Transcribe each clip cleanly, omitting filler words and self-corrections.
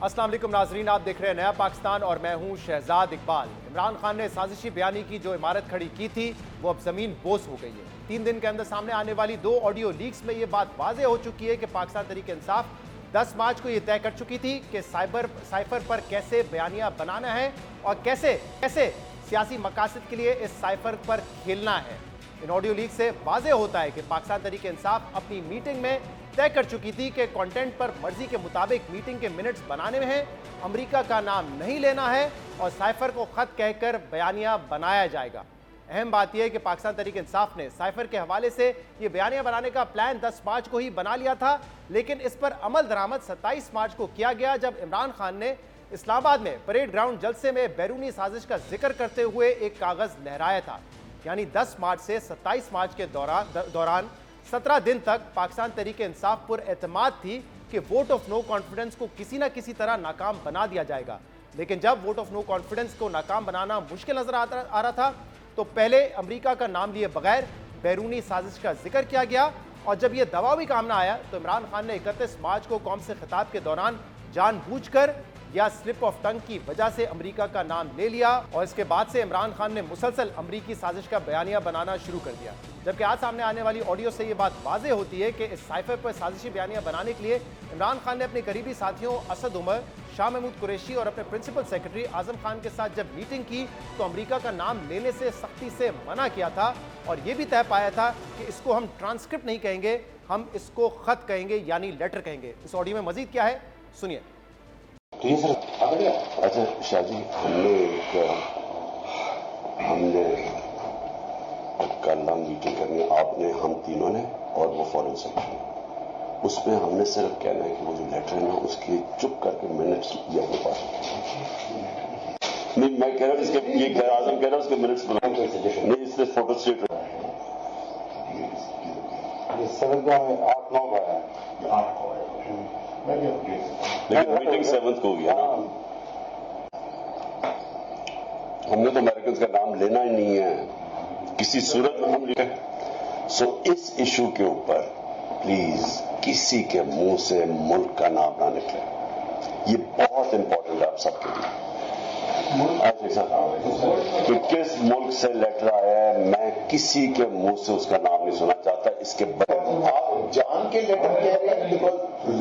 अस्सलाम वालेकुम नाजरीन, आप देख रहे हैं नया पाकिस्तान और मैं हूं शहजाद इकबाल। इमरान खान ने साजिशी बयानी की जो इमारत खड़ी की थी वो अब जमीन बोस हो गई है। 3 दिन के अंदर सामने आने वाली 2 ऑडियो लीक्स में ये बात वाज़ेह हो चुकी है कि पाकिस्तान तहरीक इंसाफ 10 मार्च को ये तय कर चुकी थी कि साइफर पर कैसे बयानियां बनाना है और कैसे सियासी मकासद के लिए इस साइफर पर खेलना है। इन ऑडियो लीक से वाज़ेह होता है कि पाकिस्तान तहरीक इंसाफ अपनी मीटिंग में तय कर चुकी थी कि कंटेंट पर मर्जी के मुताबिक मीटिंग के मिनट्स बनाने में है, अमेरिका का नाम नहीं लेना है और साइफर को खत कहकर बयानिया बनाया जाएगा। अहम बात यह है कि पाकिस्तान तहरीक इंसाफ ने साइफर के हवाले से ये बयानिया बनाने का प्लान 10 मार्च को ही बना लिया था, लेकिन इस पर अमल दरामद 27 मार्च को किया गया जब इमरान खान ने इस्लामाबाद में परेड ग्राउंड जलसे में बैरूनी साजिश का जिक्र करते हुए एक कागज लहराया था। यानी 10 मार्च से 27 मार्च के दौरान 17 दिन तक पाकिस्तान तहरीक इंसाफ पर एतमाद थी कि वोट ऑफ नो कॉन्फिडेंस को किसी ना किसी तरह नाकाम बना दिया जाएगा। लेकिन जब वोट ऑफ नो कॉन्फिडेंस को नाकाम बनाना मुश्किल नजर आ रहा था तो पहले अमेरिका का नाम लिए बगैर बैरूनी साजिश का जिक्र किया गया और जब यह दबाव भी काम ना आया तो इमरान खान ने 31 मार्च को कौम से खिताब के दौरान जानबूझकर या स्लिप ऑफ टंग की वजह से अमेरिका का नाम ले लिया और इसके बाद से इमरान खान ने मुसलसल अमेरिकी साजिश का बयानिया बनाना शुरू कर दिया। जबकि आज सामने आने वाली ऑडियो से ये बात वाज़ेह होती है कि इस साइफर पर साजिशी बयानिया बनाने के लिए इमरान खान ने अपने करीबी साथियों असद उमर, शाह महमूद कुरैशी और अपने प्रिंसिपल सेक्रेटरी आजम खान के साथ जब मीटिंग की तो अमेरिका का नाम लेने से सख्ती से मना किया था और ये भी तय पाया था कि इसको हम ट्रांसक्रिप्ट नहीं कहेंगे, हम इसको खत कहेंगे यानी लेटर कहेंगे। इस ऑडियो में मजीद क्या है सुनिए। अच्छा शाहजी, हमने कल मीटिंग करनी, आपने, हम तीनों ने और वो फॉरेन सेक्रेटरी, उसमें हमने सिर्फ कहना है कि वो जो लेटर है ना उसकी चुप करके मिनट्स ये अपने पास नहीं, मैं कह रहा हूँ इसके ये आजम कह रहा हूँ उसके मिनट्स बना नहीं, इसलिए फोटो स्टेट लेकिन मीटिंग 7 को होगी। हमने तो अमेरिकन का नाम लेना ही नहीं है किसी सूरत में हम लिखे। सो इस इशू के ऊपर प्लीज किसी के मुंह से मुल्क का नाम ना निकले, ये बहुत इंपॉर्टेंट है आप सबके लिए। कि किस मुल्क से लेटर आया है मैं किसी के मुंह से उसका नाम नहीं सुनना चाहता। इसके आप जान के लेटर कह रहे हैं, बिकॉज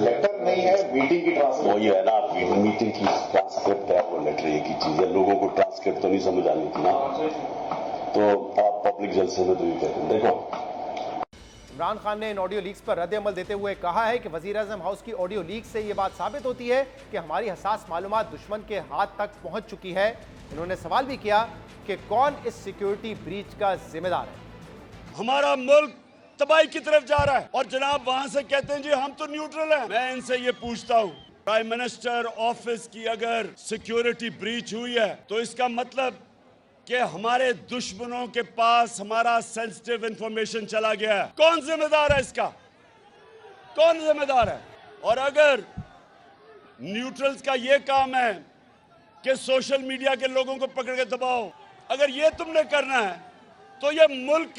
लेटर नहीं है, मीटिंग की ट्रांसक्रिप्ट। वही है ना, मीटिंग की ट्रांसक्रिप्ट है, वो लेटर एक ही चीज है। लोगों को ट्रांसक्रिप्ट तो नहीं समझ आनी थी ना, तो आप पब्लिक जलसे में तो ये कहते हैं। देखो, इमरान खान ने इन ऑडियो लीक्स पर रद्द-ए-अमल देते हुए कहा है कि वज़ीर-ए-आज़म हाउस की ऑडियो लीक से ये बात साबित होती है कि हमारी हसास मालूमात दुश्मन के हाथ तक पहुंच चुकी है। इन्होंने सवाल भी किया कि कौन इस सिक्योरिटी ब्रीच का जिम्मेदार है। हमारा मुल्क तबाही की तरफ जा रहा है और जनाब वहां से कहते हैं जी हम तो न्यूट्रल हैं। मैं इनसे ये पूछता हूँ, प्राइम मिनिस्टर ऑफिस की अगर सिक्योरिटी ब्रीच हुई है तो इसका मतलब कि हमारे दुश्मनों के पास हमारा सेंसिटिव इंफॉर्मेशन चला गया है। कौन जिम्मेदार है इसका? कौन जिम्मेदार है? और अगर न्यूट्रल्स का ये काम है कि सोशल मीडिया के लोगों को पकड़ के दबाओ, अगर ये तुमने करना है तो ये मुल्क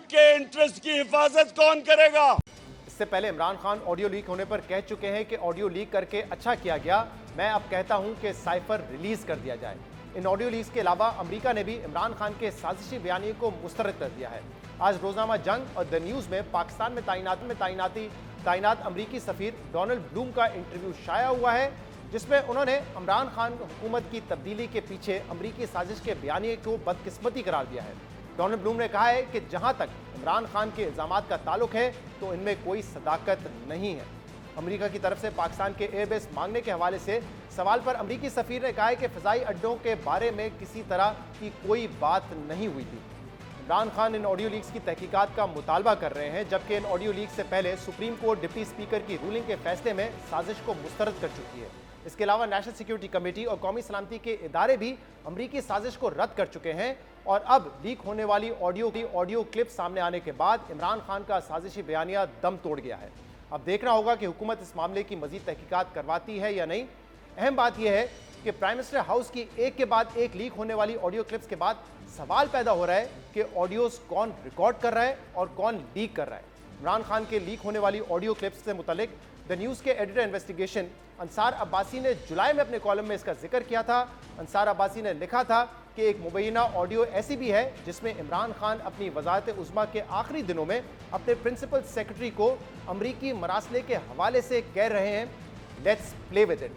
के इंटरेस्ट की हिफाजत कौन करेगा? इससे पहले इमरान खान ऑडियो लीक होने पर कह चुके हैं कि ऑडियो लीक करके अच्छा किया गया, मैं अब कहता हूं कि साइफर रिलीज कर दिया जाए। इन ऑडियो लीक्स के अलावा अमेरिका ने भी इमरान खान के साजिशी बयानी को मुस्तरद कर दिया है। आज रोजनामा जंग और द न्यूज़ में पाकिस्तान में तैनात अमेरिकी सफीर डोनाल्ड ब्लूम का इंटरव्यू शाया हुआ है, जिसमें उन्होंने इमरान खान हुकूमत की तब्दीली के पीछे अमेरिकी साजिश के बयानी को बदकिस्मती करार दिया है। डोनाल्ड ब्लूम ने कहा है कि जहां तक इमरान खान के इल्जामात का ताल्लुक है तो इनमें कोई सदाकत नहीं है। अमेरिका की तरफ से पाकिस्तान के एयरबेस मांगने के हवाले से सवाल पर अमेरिकी सफीर ने कहा है कि फ़िज़ाई अड्डों के बारे में किसी तरह की कोई बात नहीं हुई थी। इमरान खान इन ऑडियो लीक्स की तहकीकात का मुतालबा कर रहे हैं, जबकि इन ऑडियो लीक से पहले सुप्रीम कोर्ट डिप्टी स्पीकर की रूलिंग के फैसले में साजिश को मुस्तरद कर चुकी है। इसके अलावा नेशनल सिक्योरिटी कमेटी और कौमी सलामती के इदारे भी अमरीकी साजिश को रद्द कर चुके हैं और अब लीक होने वाली ऑडियो क्लिप सामने आने के बाद इमरान खान का साजिशी बयानिया दम तोड़ गया है। अब देखना होगा कि हुकूमत इस मामले की मजीद तहकीकात करवाती है या नहीं। अहम बात यह है कि प्राइम मिनिस्टर हाउस की एक के बाद एक लीक होने वाली ऑडियो क्लिप्स के बाद सवाल पैदा हो रहा है कि ऑडियोज कौन रिकॉर्ड कर रहा है और कौन लीक कर रहा है। इमरान खान के लीक होने वाली ऑडियो क्लिप्स से मुतल्लिक द न्यूज़ के एडिटर इन्वेस्टिगेशन अंसार अब्बासी ने जुलाई में अपने कॉलम में इसका जिक्र किया था। अंसार अब्बासी ने लिखा था कि एक मुबैना ऑडियो ऐसी भी है जिसमें इमरान खान अपनी वज़ारत उज़्मा के आखिरी दिनों में अपने प्रिंसिपल सेक्रेटरी को अमरीकी मरासले के हवाले से कह रहे हैं लेट्स प्ले विद इट।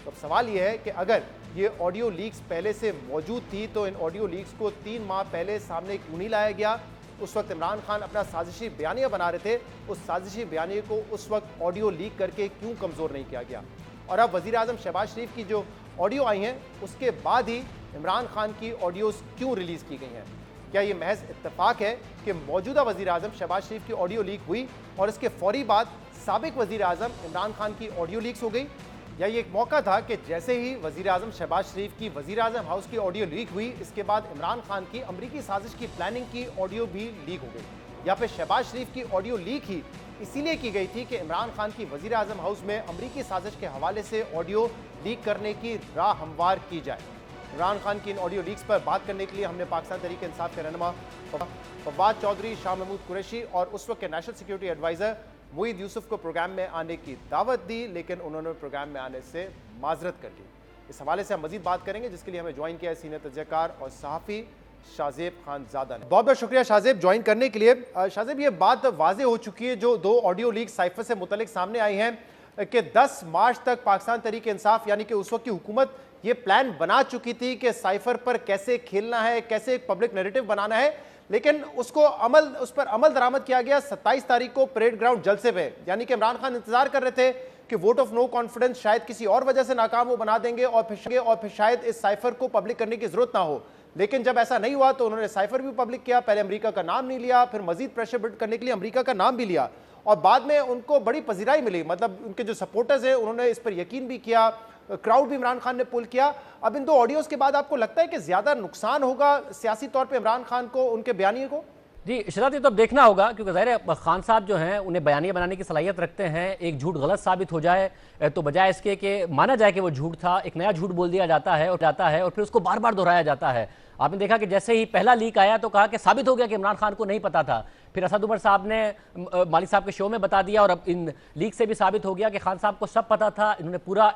तो अब सवाल यह है कि अगर ये ऑडियो लीक्स पहले से मौजूद थी तो इन ऑडियो लीक्स को 3 माह पहले सामने क्यों नहीं लाया गया? उस वक्त इमरान खान अपना साजिशी बयानिया बना रहे थे, उस साजिशी बयानिए को उस वक्त ऑडियो लीक करके क्यों कमज़ोर नहीं किया गया? और अब वज़ीर आज़म शहबाज शरीफ की जो ऑडियो आई हैं उसके बाद ही इमरान खान की ऑडियोज़ क्यों रिलीज़ की गई हैं? क्या ये महज इत्तेफाक है कि मौजूदा वज़ीर आज़म शहबाज शरीफ की ऑडियो लीक हुई और इसके फौरी बाद साबिक वज़ीर आज़म इमरान खान की ऑडियो लीक्स हो गई, या ये एक मौका था कि जैसे ही वज़ीर आज़म शहबाज शरीफ की वज़ीर आज़म हाउस की ऑडियो लीक हुई इसके बाद इमरान खान की अमरीकी साजिश की प्लानिंग की ऑडियो भी लीक हो गई, या फिर शहबाज शरीफ की ऑडियो लीक ही इसीलिए की गई थी कि इमरान खान की वज़ीर आज़म हाउस में अमरीकी साजिश के हवाले से ऑडियो लीक करने की राह हमवार की जाए। इमरान खान की इन ऑडियो लीक्स पर बात करने के लिए हमने पाकिस्तान तहरीक इंसाफ के रहनुमा फवाद चौधरी, शाह महमूद कुरैशी और उस वक्त के national security adviser Moeed Yusuf को प्रोग्राम में आने की दावत दी, लेकिन उन्होंने प्रोग्राम में आने से माजरत कर ली। इस हवाले से हम मजीद बात करेंगे, जिसके लिए हमें ज्वाइन किया है सीनियर तजज़ियाकार और सहाफ़ी शाहजेब खानज़ादा ने। बहुत बहुत शुक्रिया शाहजेब ज्वाइन करने के लिए। शाहजेब, ये बात वाज़ेह हो चुकी है जो 2 ऑडियो लीक साइफर से मुतल्लिक सामने आई हैं कि 10 मार्च तक पाकिस्तान तहरीक इंसाफ यानी कि उस वक्त की हुकूमत ये प्लान बना चुकी थी कि साइफर पर कैसे खेलना है, कैसे एक पब्लिक नैरेटिव बनाना है, लेकिन उस पर अमल दरामद किया गया 27 तारीख को परेड ग्राउंड जलसे पे। यानी कि इमरान खान इंतजार कर रहे थे कि वोट ऑफ नो कॉन्फिडेंस शायद किसी और वजह से नाकाम वो बना देंगे और फिर शायद इस साइफर को पब्लिक करने की जरूरत ना हो। लेकिन जब ऐसा नहीं हुआ तो उन्होंने साइफर भी पब्लिक किया, पहले अमेरिका का नाम नहीं लिया, फिर मजीद प्रेशर बिल्ड करने के लिए अमेरिका का नाम भी लिया और बाद में उनको बड़ी पजीराई मिली। मतलब उनके जो सपोर्टर्स हैं उन्होंने इस पर यकीन भी किया, क्राउड भी इमरान खान ने पुल किया। अब इन 2 ऑडियोज के बाद आपको लगता है कि ज्यादा नुकसान होगा सियासी तौर पर इमरान खान को, उनके बयानिए को? जी शहजाद, ये तो अब देखना होगा क्योंकि ज़ाहिर खान साहब जो हैं उन्हें बयानिया बनाने की सलाहियत रखते हैं। एक झूठ गलत साबित हो जाए तो बजाय इसके कि माना जाए कि वो झूठ था, एक नया झूठ बोल दिया जाता है और फिर उसको बार बार दोहराया जाता है। आपने देखा कि जैसे ही पहला लीक आया तो कहा कि साबित हो गया कि इमरान खान को नहीं पता था, फिर असद उमर साहब ने मालिक साहब के शो में बता दिया और अब इन लीक से भी साबित हो गया कि खान साहब को सब पता था। इन्होंने पूरा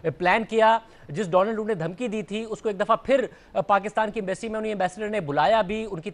प्लान किया। जिस डोनाल्ड ट्रंप ने धमकी दी थी उसको एक दफ़ा फिर पाकिस्तान की एम्बेसी में उन्हें एम्बेसडर ने बुलाया भी, उनकी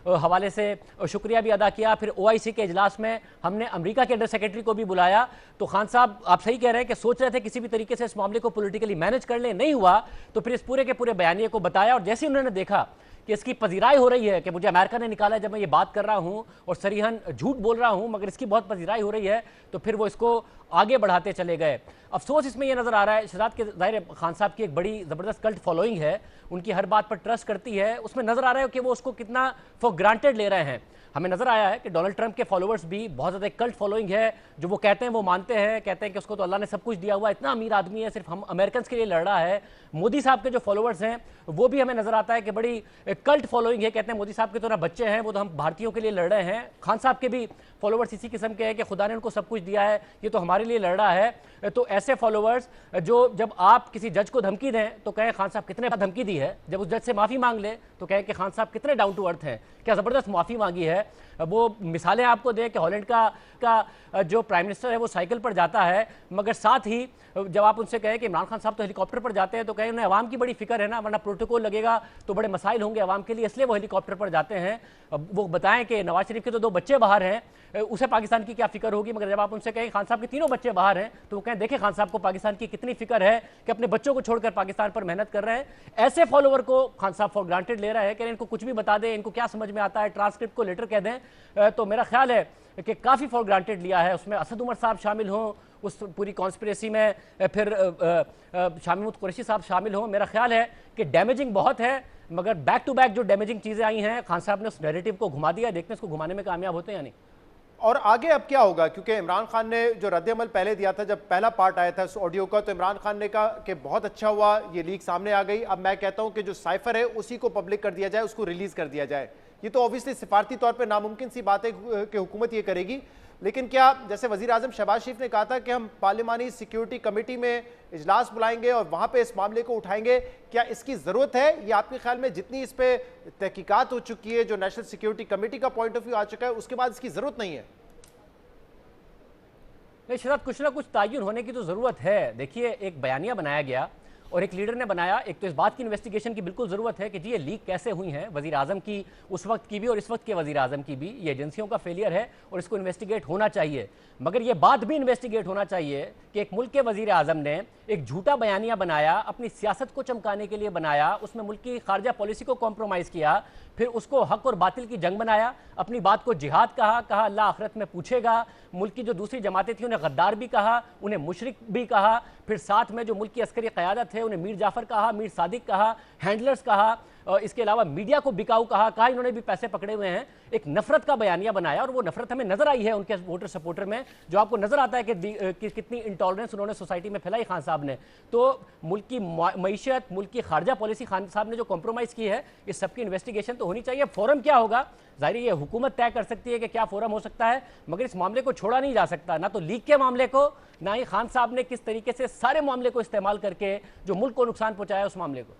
हवाले से शुक्रिया भी अदा किया। फिर OIC के इजलास में हमने अमेरिका के अंडर सेक्रेटरी को भी बुलाया। तो खान साहब आप सही कह रहे हैं कि सोच रहे थे किसी भी तरीके से इस मामले को पॉलिटिकली मैनेज कर लें, नहीं हुआ तो फिर इस पूरे के पूरे बयानिए को बताया। और जैसे उन्होंने देखा कि इसकी पजीराई हो रही है कि मुझे अमेरिका ने निकाला है जब मैं ये बात कर रहा हूं और सरीहन झूठ बोल रहा हूं, मगर इसकी बहुत पजीराई हो रही है, तो फिर वो इसको आगे बढ़ाते चले गए। अफसोस इसमें यह नजर आ रहा है शहजाद के ज़ाहिर खान साहब की एक बड़ी ज़बरदस्त कल्ट फॉलोइंग है, उनकी हर बात पर ट्रस्ट करती है। उसमें नजर आ रहा है कि वो उसको कितना फॉर ग्रांटेड ले रहे हैं। हमें नजर आया है कि डोनाल्ड ट्रंप के फॉलोअर्स भी बहुत ज़्यादा कल्ट फॉलोइंग है, जो वो कहते हैं वो मानते हैं, कहते हैं कि उसको तो अल्लाह ने सब कुछ दिया हुआ, इतना अमीर आदमी है, सिर्फ हम अमेरिकन के लिए लड़ रहा है। मोदी साहब के जो फॉलोअर्स हैं वो भी हमें नजर आता है कि बड़ी कल्ट फॉलोइंग है, कहते हैं मोदी साहब के तो ना बच्चे हैं, वो तो हम भारतीयों के लिए लड़ रहे हैं। खान साहब के भी फॉलोअर्स इसी किस्म के हैं कि खुदा ने उनको सब कुछ दिया है, ये तो हमारे लिए लड़ रहा है। तो ऐसे फॉलोअर्स जो जब आप किसी जज को धमकी दें तो कहें खान साहब कितने धमकी दी है, जब उस जज से माफ़ी मांग ले तो कहें कि खान साहब कितने डाउन टू अर्थ हैं, क्या ज़बरदस्त माफ़ी मांगी है। वो मिसालें आपको दें कि हॉलैंड का जो प्राइम मिनिस्टर है वो साइकिल पर जाता है, मगर साथ ही जब आप उनसे कहें कि इमरान खान साहब तो हेलीकॉप्टर पर जाते हैं तो कहें उन्हें अवाम की बड़ी फिक्र है ना, वरना प्रोटोकॉल लगेगा तो बड़े मसाइल होंगे अवाम के लिए, इसलिए वो हेलीकॉप्टर पर जाते हैं। वो बताएं कि नवाज शरीफ के तो 2 बच्चे बाहर हैं, उसे पाकिस्तान की क्या फिक्र होगी, मगर जब आप उनसे कहें खान साहब के 3 बच्चे बाहर हैं तो वो कहें देखें खान साहब को पाकिस्तान की कितनी फिक्र है कि अपने बच्चों को छोड़कर पाकिस्तान पर मेहनत कर रहे हैं। ऐसे फॉलोअर को खान साहब फॉर ग्रांटेड ले रहे हैं कि इनको कुछ भी बता दें, इनको क्या समझ में आता है, ट्रांसक्रिप्ट को लेटर कह दें। तो मेरा ख्याल है कि काफ़ी फॉर ग्रांटेड लिया है। उसमें असद उमर साहब शामिल हों उस पूरी कॉन्स्पिरेसी में, फिर शाह महमूद कुरैशी साहब शामिल हों, मेरा ख्याल है कि डैमेजिंग बहुत है, मगर बैक टू बैक जो डैमेजिंग चीज़ें आई हैं खान साहब ने उस नैरेटिव को घुमा दिया। देखते हैं इसको घुमाने में कामयाब होते हैं या नहीं। और आगे अब क्या होगा, क्योंकि इमरान खान ने जो रद्द-ए-अमल पहले दिया था जब पहला पार्ट आया था इस ऑडियो का, तो इमरान खान ने कहा कि बहुत अच्छा हुआ ये लीक सामने आ गई, अब मैं कहता हूं कि जो साइफर है उसी को पब्लिक कर दिया जाए, उसको रिलीज कर दिया जाए। ये तो ऑब्वियसली सिफारती तौर पर नामुमकिन सी बात है कि हुकूमत ये करेगी, लेकिन क्या जैसे वजीर आजम शहबाज शरीफ ने कहा था कि हम पार्लिमानी सिक्योरिटी कमेटी में इजलास बुलाएंगे और वहां पे इस मामले को उठाएंगे, क्या इसकी जरूरत है? या आपके ख्याल में जितनी इस पे तहकीकात हो चुकी है, जो नेशनल सिक्योरिटी कमेटी का पॉइंट ऑफ व्यू आ चुका है, उसके बाद इसकी जरूरत नहीं है? नहीं शहजाद, कुछ ना कुछ तयन होने की तो जरूरत है। देखिए, एक बयानिया बनाया गया और एक लीडर ने बनाया। एक तो इस बात की इन्वेस्टिगेशन की बिल्कुल जरूरत है कि जी ये लीक कैसे हुई है, वजीर आजम की उस वक्त की भी और इस वक्त के वजीर आजम की भी। ये एजेंसियों का फेलियर है और इसको इन्वेस्टिगेट होना चाहिए। मगर ये बात भी इन्वेस्टिगेट होना चाहिए कि एक मुल्क के वजीर आजम ने एक झूठा बयानिया बनाया, अपनी सियासत को चमकाने के लिए बनाया, उसमें मुल्क की खारजा पॉलिसी को कॉम्प्रोमाइज किया, फिर उसको हक और बातिल की जंग बनाया, अपनी बात को जिहाद कहा अल्लाह आखिरत में पूछेगा। मुल्क की जो दूसरी जमातें थी उन्हें गद्दार भी कहा, उन्हें मुशरिक भी कहा, फिर साथ में जो मुल्क की अस्करी क़यादत है उन्हें मीर जाफर कहा, मीर सादिक कहा, हैंडलर्स कहा, और इसके अलावा मीडिया को बिकाऊ कहा इन्होंने भी पैसे पकड़े हुए हैं। एक नफरत का बयानिया बनाया और वो नफरत हमें नजर आई है उनके वोटर सपोर्टर में, जो आपको नजर आता है कि कितनी इंटॉलरेंस उन्होंने सोसाइटी में फैलाई खान साहब ने। तो मुल्क की मईशत, मुल्क की खारजा पॉलिसी खान साहब ने जो कॉम्प्रोमाइज की है, इस सबकी इन्वेस्टिगेशन तो होनी चाहिए। फोरम क्या होगा, जाहिर ये हुकूमत तय कर सकती है कि क्या फोरम हो सकता है, मगर इस मामले को छोड़ा नहीं जा सकता, ना तो लीक के मामले को, ना ही खान साहब ने किस तरीके से सारे मामले को इस्तेमाल करके जो मुल्क को नुकसान पहुंचाया उस मामले को।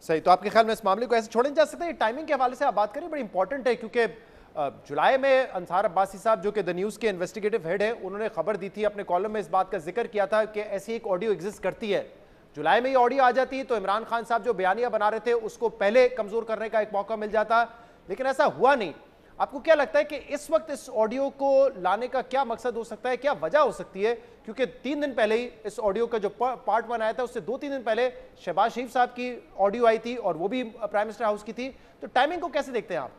सही, तो आपके ख्याल में इस मामले को ऐसे छोड़े नहीं जा सकते? टाइमिंग के हवाले से आप बात करें, बड़ी इंपॉर्टेंट है, क्योंकि जुलाई में अंसार अब्बासी साहब जो कि द न्यूज़ के इन्वेस्टिगेटिव हेड है, उन्होंने खबर दी थी, अपने कॉलम में इस बात का जिक्र किया था कि ऐसी एक ऑडियो एग्जिस्ट करती है। जुलाई में ये ऑडियो आ जाती है तो इमरान खान साहब जो बयानिया बना रहे थे उसको पहले कमजोर करने का एक मौका मिल जाता, लेकिन ऐसा हुआ नहीं। आपको क्या लगता है कि इस वक्त इस ऑडियो को लाने का क्या मकसद हो सकता है, क्या वजह हो सकती है? क्योंकि 3 दिन पहले ही इस ऑडियो का जो पार्ट 1 आया था, उससे 2-3 दिन पहले शहबाज शरीफ साहब की ऑडियो आई थी और वो भी प्राइम मिनिस्टर हाउस की थी। तो टाइमिंग को कैसे देखते हैं आप?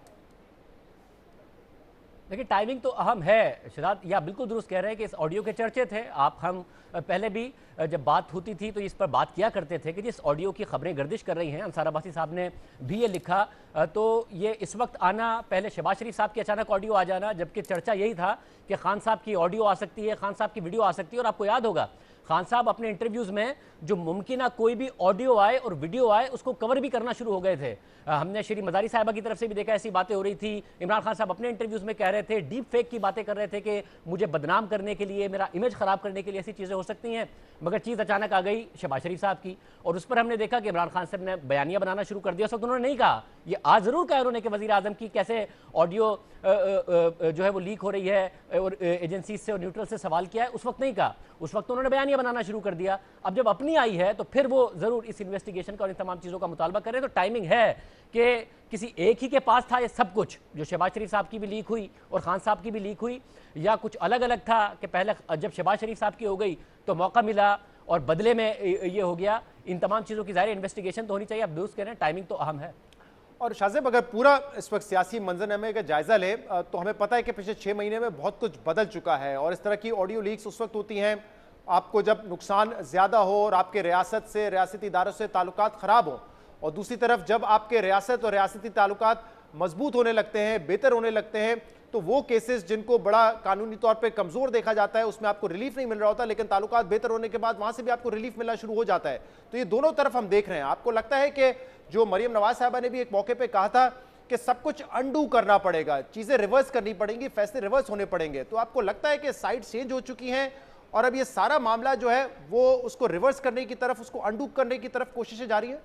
देखिए, टाइमिंग तो अहम है शहजाद, या बिल्कुल दुरुस्त कह रहे हैं कि इस ऑडियो के चर्चे थे। हम पहले भी जब बात होती थी तो इस पर बात किया करते थे कि जिस ऑडियो की खबरें गर्दिश कर रही हैं, अंसार अब्बासी साहब ने भी ये लिखा, तो ये इस वक्त आना, पहले शहबाज शरीफ साहब की अचानक ऑडियो आ जाना, जबकि चर्चा यही था कि खान साहब की ऑडियो आ सकती है, खान साहब की वीडियो आ सकती है। और आपको याद होगा खान साहब अपने इंटरव्यूज में जो मुमकिन कोई भी ऑडियो आए और वीडियो आए उसको कवर भी करना शुरू हो गए थे। हमने श्री मजारी साहिबा की तरफ से भी देखा, ऐसी बातें हो रही थी। इमरान खान साहब अपने इंटरव्यूज में कह रहे थे, डीप फेक की बातें कर रहे थे कि मुझे बदनाम करने के लिए, मेरा इमेज खराब करने के लिए ऐसी चीजें हो सकती हैं। मगर चीज अचानक आ गई शहबाज शरीफ साहब की, और उस पर हमने देखा कि इमरान खान साहब ने बयानिया बनाना शुरू कर दिया। उस वक्त उन्होंने नहीं कहा, ये आज जरूर कहा उन्होंने कि वजीर आजम की कैसे ऑडियो जो है वो लीक हो रही है और एजेंसी से और न्यूट्रल से सवाल किया है, उस वक्त नहीं कहा। उस वक्त उन्होंने बयानिया बनाना शुरू कर दिया। अब जब अपनी आई है तो फिर वो जरूर इस इन्वेस्टिगेशन का और इन तमाम चीजों का मुतालबा करें। तो टाइमिंग है कि किसी एक ही के पास था ये सब कुछ, जो शहबाज शरीफ साहब की भी लीक हुई और खान साहब की भी लीक हुई, या कुछ अलग अलग था कि पहले जब शहबाज शरीफ साहब की हो गई तो मौका मिला और बदले में ये हो गया। इन तमाम चीज़ों की ज़ाहिर इन्वेस्टिगेशन तो होनी चाहिए। आप दुरुस्त कह रहे हैं, टाइमिंग तो अहम है। और शाहजेब, अगर पूरा इस वक्त सियासी मंजरनामे का जायजा ले तो हमें पता है कि पिछले 6 महीने में बहुत कुछ बदल चुका है, और इस तरह की ऑडियो लीक्स उस वक्त होती हैं आपको जब नुकसान ज़्यादा हो और आपके रियासत से, रियासती इदारों से ताल्लुकात ख़राब हो, और दूसरी तरफ जब आपके रियासत और रियासती ताल्लुकात मजबूत होने लगते हैं, बेहतर होने लगते हैं, तो वो केसेस जिनको बड़ा कानूनी तौर पे कमज़ोर देखा जाता है उसमें आपको रिलीफ नहीं मिल रहा होता, लेकिन ताल्लुकात बेहतर होने के बाद वहाँ से भी आपको रिलीफ मिलना शुरू हो जाता है। तो ये दोनों तरफ हम देख रहे हैं। आपको लगता है कि जो मरियम नवाज साहबा ने भी एक मौके पर कहा था कि सब कुछ अंडू करना पड़ेगा, चीज़ें रिवर्स करनी पड़ेंगी, फैसले रिवर्स होने पड़ेंगे, तो आपको लगता है कि साइड चेंज हो चुकी हैं और अब ये सारा मामला जो है वो उसको रिवर्स करने की तरफ, उसको अंडू करने की तरफ कोशिशें जारी हैं?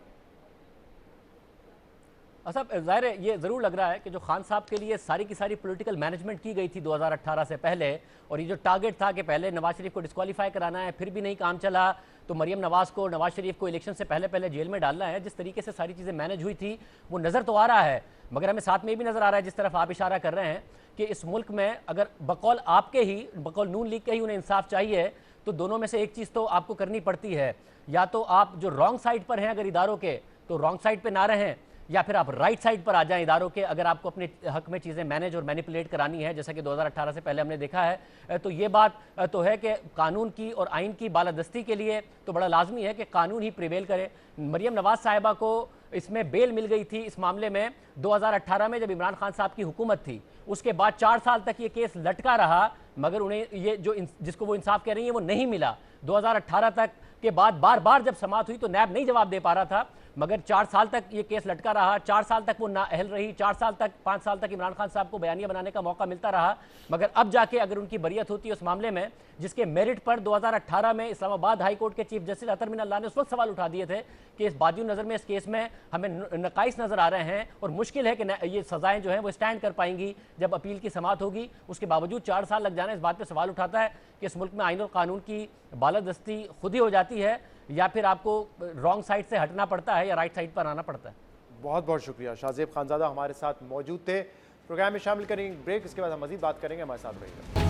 साहब, ज़ाहिर है ये ज़रूर लग रहा है कि जो खान साहब के लिए सारी की सारी पॉलिटिकल मैनेजमेंट की गई थी 2018 से पहले, और ये जो टारगेट था कि पहले नवाज शरीफ को डिस्क्वालीफाई कराना है, फिर भी नहीं काम चला तो मरियम नवाज को, नवाज शरीफ को इलेक्शन से पहले पहले जेल में डालना है, जिस तरीके से सारी चीज़ें मैनेज हुई थी वो नज़र तो आ रहा है। मगर हमें साथ में भी नज़र आ रहा है, जिस तरफ आप इशारा कर रहे हैं, कि इस मुल्क में अगर बकौल आपके ही, बकौल नून लीग के ही उन्हें इंसाफ चाहिए, तो दोनों में से एक चीज़ तो आपको करनी पड़ती है। या तो आप जो रॉन्ग साइड पर हैं अगर इदारों के, तो रॉन्ग साइड पर ना रहें, या फिर आप राइट साइड पर आ जाएं इदारों के, अगर आपको अपने हक में चीज़ें मैनेज और मैनिपुलेट करानी है, जैसा कि 2018 से पहले हमने देखा है। तो ये बात तो है कि कानून की और आइन की बालादस्ती के लिए तो बड़ा लाजमी है कि कानून ही प्रिवेल करे। मरियम नवाज साहिबा को इसमें बेल मिल गई थी इस मामले में 2018 में, जब इमरान खान साहब की हुकूमत थी। उसके बाद 4 साल तक ये केस लटका रहा, मगर उन्हें ये जो जिसको वो इंसाफ कह रही है वो नहीं मिला। 2018 तक के बाद बार बार जब समाअत हुई तो नैब नहीं जवाब दे पा रहा था, मगर 4 साल तक ये केस लटका रहा, 4 साल तक वो नाअहल रही, 4 साल तक, 5 साल तक इमरान खान साहब को बयानिया बनाने का मौका मिलता रहा। मगर अब जाके अगर उनकी बरियत होती है उस मामले में, जिसके मेरिट पर 2018 में इस्लामाबाद हाई कोर्ट के चीफ जस्टिस अतर मिन अल्लाह ने उस वक्त सवाल उठा दिए थे कि इस बादियों नज़र में इस केस में हमें नकाइस नज़र आ रहे हैं और मुश्किल है कि ये सजाएं जो हैं वो स्टैंड कर पाएंगी जब अपील की समाअत होगी। उसके बावजूद 4 साल लग जाना, इस बात पर सवाल उठाता है कि इस मुल्क में आईन और कानून की बालादस्ती खुद ही हो जाती है या फिर आपको रॉन्ग साइड से हटना पड़ता है या राइट साइड पर आना पड़ता है? बहुत बहुत शुक्रिया। शाहजेब खानजादा हमारे साथ मौजूद थे। प्रोग्राम में शामिल करेंगे ब्रेक, इसके बाद हम मजीद बात करेंगे। हमारे साथ रहिएगा।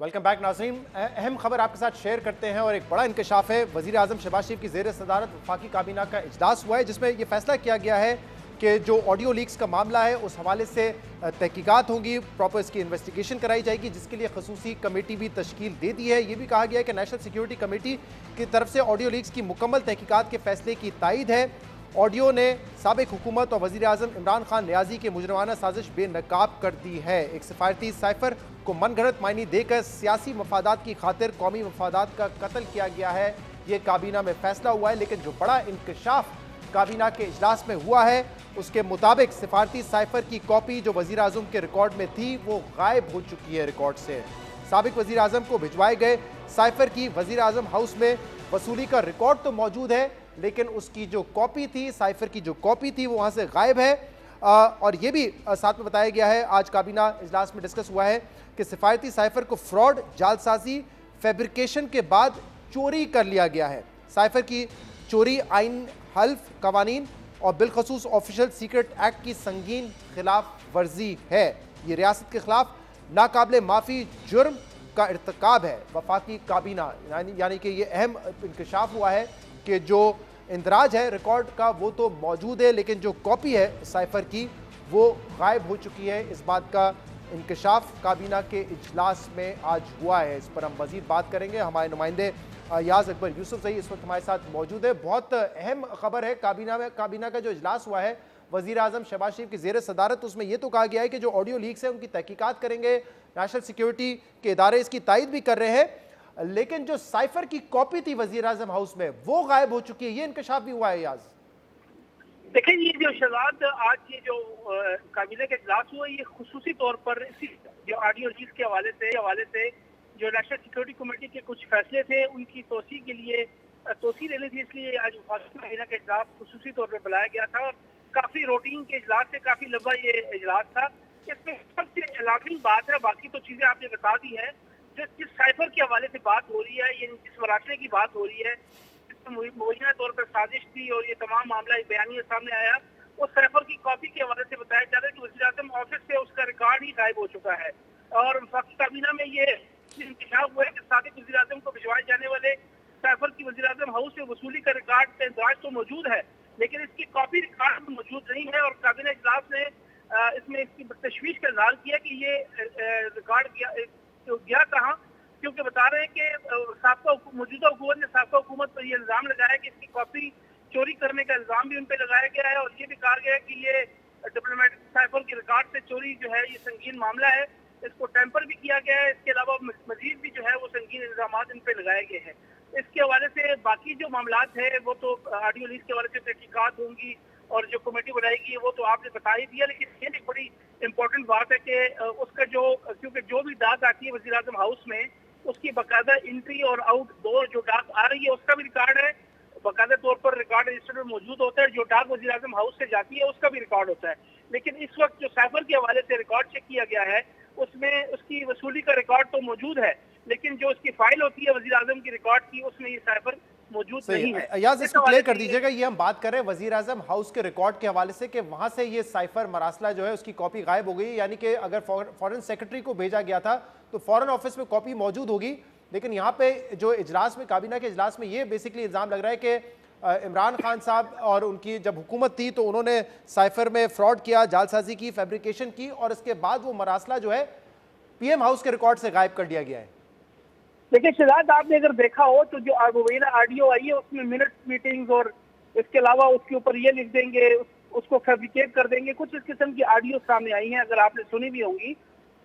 वेलकम बैक नाज़रीन। अहम खबर आपके साथ शेयर करते हैं और एक बड़ा इंकशाफ है। वज़ीर आज़म शहबाज शरीफ की ज़ेर सदारत वफाकी काबीना का इजलास हुआ है, जिसमें यह फैसला किया गया है कि जो ऑडियो लीक्स का मामला है उस हवाले से तहकीकात होंगी, प्रॉपर इसकी इन्वेस्टिगेशन कराई जाएगी, जिसके लिए खसूसी कमेटी भी तश्कील दे दी है। ये भी कहा गया है कि नेशनल सिक्योरिटी कमेटी की तरफ से ऑडियो लीक्स की मुकम्मल तहकीकात के फैसले की तायद है। ऑडियो ने साबिक हुकूमत और वज़ीर आज़म इमरान खान नियाजी की मुजरमाना साजिश बेनकाब कर दी है। एक सिफारती साइफर को मनगढ़ंत मायने देकर सियासी मफादात की खातिर कौमी मफादात का कत्ल किया गया है, ये काबीना में फैसला हुआ है। लेकिन जो बड़ा इंकशाफ काबीना के इजलास में हुआ है उसके मुताबिक सिफारती साइफर की कॉपी जो वज़ीर आज़म के रिकॉर्ड में थी वो गायब हो चुकी है रिकॉर्ड से। साबिक वज़ीर आज़म को भिजवाए गए साइफर की वज़ीर आज़म हाउस में वसूली का रिकॉर्ड तो मौजूद है, लेकिन उसकी जो कॉपी थी, साइफर की जो कॉपी थी, वो वहाँ से गायब है। और ये भी साथ में बताया गया है, आज काबीना इजलास में डिस्कस हुआ है कि सिफारती साइफर को फ्रॉड, जालसाजी, फैब्रिकेशन के बाद चोरी कर लिया गया है। साइफर की चोरी आइन, हल्फ, कवानीन और बिलखसूस ऑफिशियल सीक्रेट एक्ट की संगीन खिलाफ वर्जी है। ये रियासत के खिलाफ नाकाबिले माफ़ी जुर्म का इर्तिकाब है। वफाकी काबीना यानी कि ये अहम इंकशाफ हुआ है कि जो इंदराज है रिकॉर्ड का वो तो मौजूद है, लेकिन जो कॉपी है साइफर की वो गायब हो चुकी है। इस बात का इंकशाफ काबीना के इजलास में आज हुआ है। इस पर हम मजीद बात करेंगे। हमारे नुमाइंदे याज अकबर यूसुफ सही इस वक्त हमारे साथ मौजूद है। बहुत अहम खबर है काबीना का जो इजलास हुआ है वज़ीर आज़म शहबाज शरीफ की ज़ेर सदारत, उसमें यह तो कहा गया है कि जो ऑडियो लीक्स है उनकी तहकीकात करेंगे। नेशनल सिक्योरिटी के इदारे इसकी तायद भी कर रहे हैं, लेकिन जो साइफर की कॉपी थी वज़ीर आज़म हाउस में वो गायब हो चुकी है। ये इंकशाफ भी हुआ है। याज देखिए, ये जो शहजाद आज ये जो काबीना का इजलास हुआ, ये खुसूसी तौर पर इसी जो ऑडियो लीक्स के हवाले से जो नेशनल सिक्योरिटी कमेटी के कुछ फैसले थे उनकी तोसी के लिए तोसी लेनी थी, इसलिए आज काबीना का इजलास खुसूसी तौर पर बुलाया गया था। और काफी रूटीन के इजलास से काफी लंबा ये इजलास था। इसमें सबसे अलार्मिंग बात है, बाकी तो चीजें आपने बता दी है, जिस साइफर के हवाले से बात हो रही है, ये जिस मरासले की बात हो रही है, मुबैना तौर पर साजिश थी और ये तमाम मामला एक बयानिया सामने आया, उस साइफर की कॉपी के हवाले से बताया जा रहा है कि वज़ीर आज़म ऑफिस से उसका रिकॉर्ड ही गायब हो चुका है। और वफाकी काबीना में ये इंकशाफ हुआ है कि साबिक वज़ीर आज़म को भिजवाए जाने वाले साइफर की वज़ीर आज़म हाउस से वसूली का रिकॉर्ड का इंदराज तो मौजूद है, लेकिन इसकी कॉपी रिकॉर्ड मौजूद नहीं है। और काबीना इजलास ने इसमें इसकी तशवीश का इजहार किया कि ये रिकॉर्ड गया कहाँ, क्योंकि बता रहे हैं कि मौजूदा हुकूमत ने साबका हुकूमत पर यह इल्जाम लगाया कि इसकी कॉपी चोरी करने का इल्जाम भी उन पर लगाया गया है। और ये भी कहा गया है कि ये डिप्लोमेटिक साइफर के रिकॉर्ड से चोरी जो है ये संगीन मामला है, इसको टेम्पर भी किया गया है। इसके अलावा मजीद भी जो है वो संगीन इल्जाम इन पर लगाए गए हैं। इसके हवाले से बाकी जो मामलात है वो तो ऑडियो लीक के हवाले से तहकीकात होंगी और जो कमेटी बनाएगी वो तो आपने बता ही दिया। लेकिन ये एक बड़ी इंपॉर्टेंट बात है कि उसका जो, क्योंकि जो भी डाक आती है वज़ीर आज़म हाउस में उसकी बाकायदा एंट्री और आउट दो जो डाक आ रही है उसका भी रिकॉर्ड है, बाकायदा तौर पर रिकॉर्ड रजिस्टर में मौजूद होता है। जो डाक वज़ीर आज़म हाउस से जाती है उसका भी रिकॉर्ड होता है। लेकिन इस वक्त जो साइफर के हवाले से रिकॉर्ड चेक किया गया है उसमें उसकी वसूली का रिकॉर्ड तो मौजूद है, लेकिन जो उसकी फाइल होती है वज़ीर आज़म की रिकॉर्ड की उसमें ये साइफर मौजूद नहीं है। याज इसको क्लियर कर दीजिएगा, ये हम बात कर रहे हैं वज़ीर आज़म हाउस के रिकॉर्ड के हवाले से कि वहां से ये साइफर मरासला जो है उसकी कॉपी गायब हो गई, यानी कि अगर फॉरेन सेक्रेटरी को भेजा गया था तो फॉरेन ऑफिस में कॉपी मौजूद होगी। लेकिन यहाँ पे जो इजलास में काबीना के इजलास में ये बेसिकली इल्ज़ाम लग रहा है कि इमरान खान साहब और उनकी जब हुकूमत थी तो उन्होंने साइफर में फ्रॉड किया, जालसाजी की, फैब्रिकेशन की और इसके बाद वो मरासला जो है पीएम हाउस के रिकॉर्ड से गायब कर दिया गया है। देखिए शहजाद, आपने अगर देखा हो तो जो मुबैना ऑडियो आई है उसमें मिनट्स, मीटिंग्स और इसके अलावा उसके ऊपर ये लिख देंगे, उसको फैब्रिकेट कर देंगे, कुछ इस किस्म की ऑडियो सामने आई हैं, अगर आपने सुनी भी होंगी।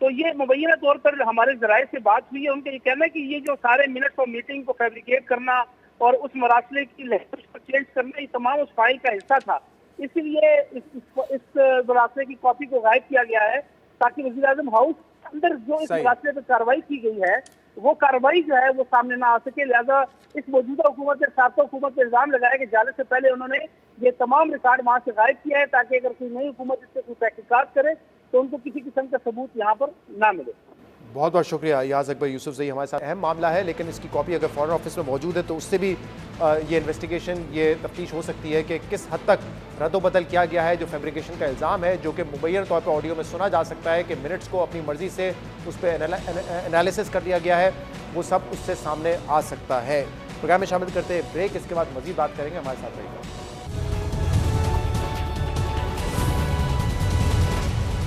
तो ये मुबैना तौर पर हमारे जराये से बात हुई है, उनका ये कहना है कि ये जो सारे मिनट्स और मीटिंग को फैब्रिकेट करना और उस मरासले की लैंग्वेज को चेंज करना, ये तमाम उस फाइल का हिस्सा था। इसीलिए इस मरासले की कॉपी को गायब किया गया है ताकि वज़ीर आज़म हाउस अंदर जो इस मरासले पर कार्रवाई की गई है वो कार्रवाई जो है वो सामने ना आ सके। लिहाजा इस मौजूदा हुकूमत ने साबिक़ा हुकूमत पर इल्जाम लगाया कि जाने से पहले उन्होंने ये तमाम रिकॉर्ड वहाँ से गायब किया है, ताकि अगर कोई नई हुकूमत इससे कोई तहकीकात करे तो उनको किसी किस्म का सबूत यहाँ पर ना मिले। बहुत बहुत शुक्रिया याज अकबर यूसुफजई हमारे साथ। अहम मामला है, लेकिन इसकी कॉपी अगर फॉरेन ऑफिस में मौजूद है तो उससे भी ये इन्वेस्टिगेशन, ये तफ्तीश हो सकती है कि किस हद तक रद्दोबदल किया गया है। जो फैब्रिकेशन का इल्ज़ाम है, जो कि मुबैयर तौर पर ऑडियो में सुना जा सकता है कि मिनट्स को अपनी मर्जी से उस पर एनालिसिस कर लिया गया है, वो सब उससे सामने आ सकता है। प्रोग्राम में शामिल करते हैं ब्रेक, इसके बाद मजीद बात करेंगे। हमारे साथ रहिएगा।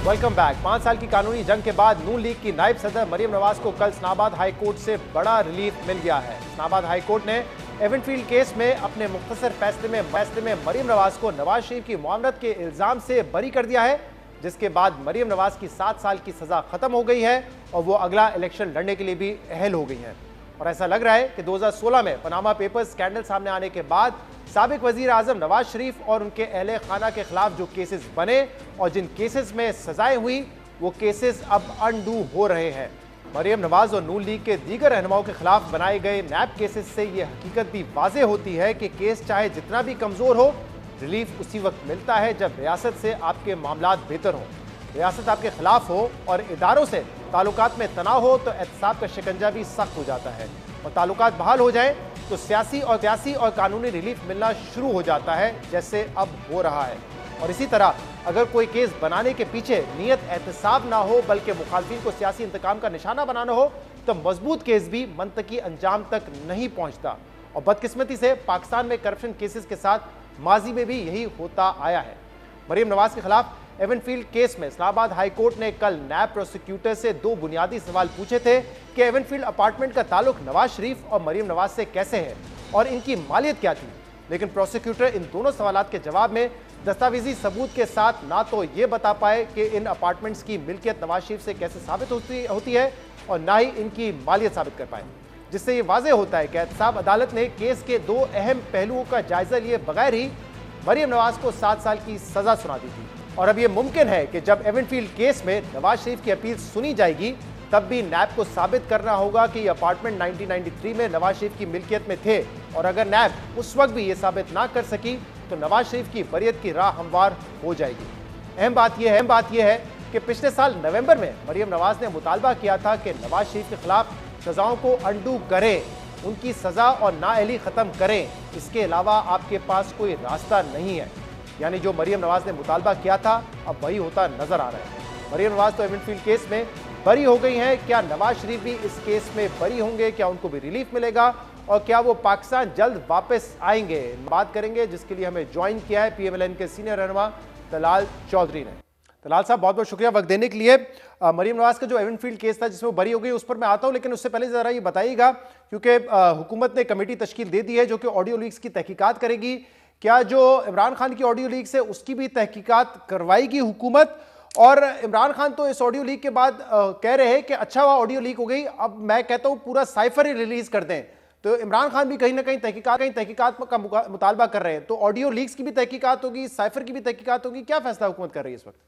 Welcome back. 5 साल की कानूनी जंग के बाद नून लीग की नायब सदर मरियम नवाज को कल इस्लामाबाद हाई कोर्ट से बड़ा रिलीफ मिल गया है। इस्लामाबाद हाई कोर्ट ने एवनफील्ड केस में अपने मुख्तसर फैसले में मरियम नवाज को नवाज शरीफ की मुआवनत के इल्जाम से बरी कर दिया है, जिसके बाद मरियम नवाज की 7 साल की सजा खत्म हो गई है और वो अगला इलेक्शन लड़ने के लिए भी अहल हो गई हैं। और ऐसा लग रहा है कि 2016 में पनामा पेपर्स स्कैंडल सामने आने के बाद साबिक वजीर आजम नवाज शरीफ और उनके अहले खाना के खिलाफ जो केसेस बने और जिन केसेस में सजाएं हुई, वो केसेस अब अनडू हो रहे हैं। मरियम नवाज और नून लीग के दीगर रहनुमाओं के खिलाफ बनाए गए नैब केसेस से ये हकीकत भी वाज़ेह होती है कि केस चाहे जितना भी कमज़ोर हो, रिलीफ उसी वक्त मिलता है जब रियासत से आपके मामलात बेहतर हों, रियासत आपके खिलाफ हो और इदारों से ताल्लुकात में तनाव हो तो एहतसाब का शिकंजा भी सख्त हो जाता है और ताल्लुकात बहाल हो जाए तो सियासी और कानूनी रिलीफ मिलना शुरू हो जाता है, जैसे अब हो रहा है। और इसी तरह अगर कोई केस बनाने के पीछे नीयत एहतसाब ना हो बल्कि मुखालफिन को सियासी इंतकाम का निशाना बनाना हो तो मजबूत केस भी मंतकी अंजाम तक नहीं पहुंचता। और बदकिस्मती से पाकिस्तान में करप्शन केसेस के साथ माजी में भी यही होता आया है। मरियम नवाज के खिलाफ एवनफील्ड केस में इस्लामाबाद हाई कोर्ट ने कल नैब प्रोसिक्यूटर से 2 बुनियादी सवाल पूछे थे कि एवनफील्ड अपार्टमेंट का ताल्लुक नवाज शरीफ और मरियम नवाज से कैसे है और इनकी मालियत क्या थी। लेकिन प्रोसिक्यूटर इन दोनों सवालात के जवाब में दस्तावेजी सबूत के साथ ना तो ये बता पाए कि इन अपार्टमेंट्स की मिल्कियत नवाज शरीफ से कैसे साबित होती है और ना ही इनकी मालियत साबित कर पाए, जिससे ये वाज़ेह होता है कि एहतसाब अदालत ने केस के 2 अहम पहलुओं का जायजा लिए बगैर ही मरियम नवाज को 7 साल की सजा सुना दी थी। और अब यह मुमकिन है कि जब एवनफील्ड केस में नवाज शरीफ की अपील सुनी जाएगी तब भी नैब को साबित करना होगा कि ये अपार्टमेंट 1993 में नवाज शरीफ की मिल्कियत में थे, और अगर नैब उस वक्त भी ये साबित ना कर सकी तो नवाज शरीफ की बरियत की राह हमवार हो जाएगी। अहम बात यह है कि पिछले साल नवंबर में मरियम नवाज ने मुतालबा किया था कि नवाज शरीफ के खिलाफ सजाओं को अंडू करें, उनकी सजा और नाअहली खत्म करें, इसके अलावा आपके पास कोई रास्ता नहीं है। यानी जो मरियम नवाज ने मुतालबा किया था अब वही होता नजर आ रहा है। मरियम नवाज तो एवनफील्ड केस में बरी हो गई हैं, क्या नवाज शरीफ भी इस केस में बरी होंगे, क्या उनको भी रिलीफ मिलेगा और क्या वो पाकिस्तान जल्द वापस आएंगे, बात करेंगे, जिसके लिए हमें ज्वाइन किया है PMLN के सीनियर रहनुमा तलाल चौधरी ने। तलाल साहब बहुत बहुत शुक्रिया वक्त देने के लिए। मरियम नवाज का जो एवनफील्ड केस था जिसमें वो बरी हो गई उस पर मैं आता हूं, लेकिन उससे पहले जरा ये बताइएगा, क्योंकि हुकूमत ने कमेटी तश्कील दे दी है जो कि ऑडियो लीक्स की तहकीकात करेगी, क्या जो इमरान खान की ऑडियो लीक्स है उसकी भी तहकीकात करवाएगी हुकूमत? और इमरान खान तो इस ऑडियो लीक के बाद कह रहे हैं कि अच्छा हुआ ऑडियो लीक हो गई, अब मैं कहता हूं पूरा साइफर ही रिलीज कर दें। तो इमरान खान भी कहीं ना कहीं तहकीकात का मुतालबा कर रहे हैं, तो ऑडियो लीक्स की भी तहकीकात होगी, साइफर की भी तहकीकात होगी, क्या फैसला हुकूमत कर रही है इस वक्त?